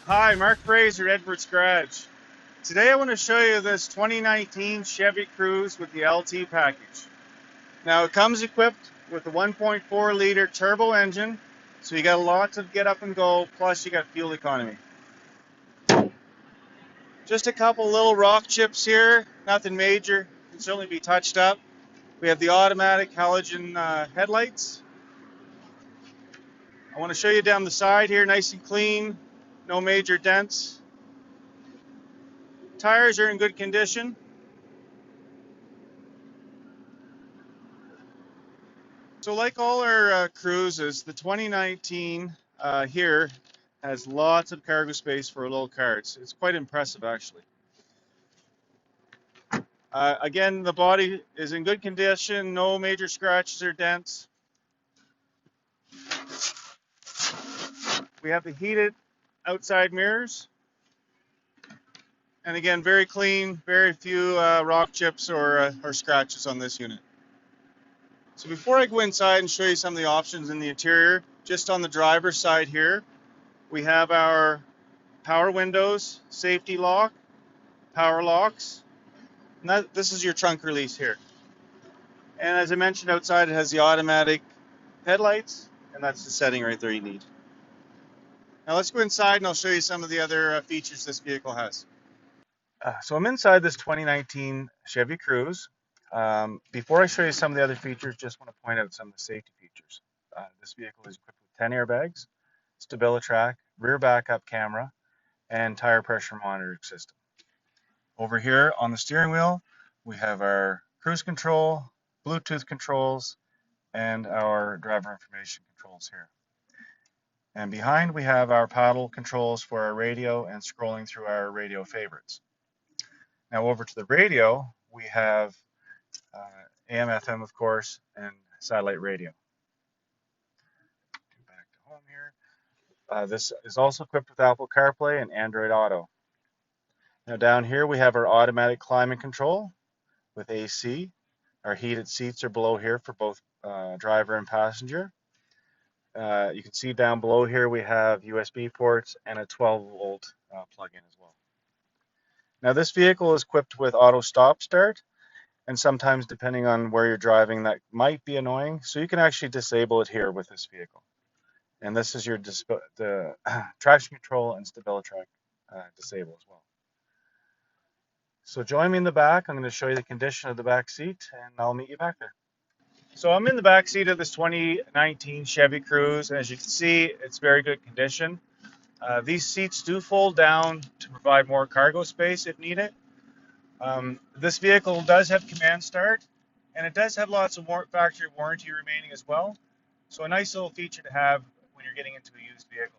Hi, Mark Fraser, Edwards Garage. Today I want to show you this 2019 Chevy Cruze with the LT package. Now it comes equipped with a 1.4 liter turbo engine, so you got a lot to get up and go, plus you got fuel economy. Just a couple little rock chips here, nothing major, can certainly be touched up. We have the automatic halogen headlights. I want to show you down the side here, nice and clean, no major dents. Tires are in good condition. So like all our Cruzes, the 2019 here has lots of cargo space for a little car. It's quite impressive actually. Again, the body is in good condition, no major scratches or dents. We have the heated outside mirrors. And again, very clean, very few rock chips or scratches on this unit. So before I go inside and show you some of the options in the interior, just on the driver's side here, we have our power windows, safety lock, power locks, and this is your trunk release here. And as I mentioned, outside it has the automatic headlights, and that's the setting right there you need. Now let's go inside and I'll show you some of the other features this vehicle has. So I'm inside this 2019 Chevy Cruze. Before I show you some of the other features, just want to point out some of the safety features. This vehicle is equipped with 10 airbags, StabiliTrak, rear backup camera, and tire pressure monitoring system. Over here on the steering wheel, we have our cruise control, Bluetooth controls, and our driver information controls here. And behind we have our paddle controls for our radio and scrolling through our radio favorites. Now over to the radio, we have AM, FM, of course, and satellite radio. Back to home here. This is also equipped with Apple CarPlay and Android Auto. Now down here we have our automatic climate control with AC. Our heated seats are below here for both driver and passenger. You can see down below here we have USB ports and a 12-volt plug-in as well. Now this vehicle is equipped with auto stop start, and sometimes depending on where you're driving that might be annoying, so you can actually disable it here with this vehicle. And this is your the traction control and StabiliTrak disable as well. So join me in the back. I'm going to show you the condition of the back seat, and I'll meet you back there. So I'm in the back seat of this 2019 Chevy Cruze, and as you can see, it's very good condition. These seats do fold down to provide more cargo space if needed. This vehicle does have command start, and it does have lots of factory warranty remaining as well. So a nice little feature to have when you're getting into a used vehicle.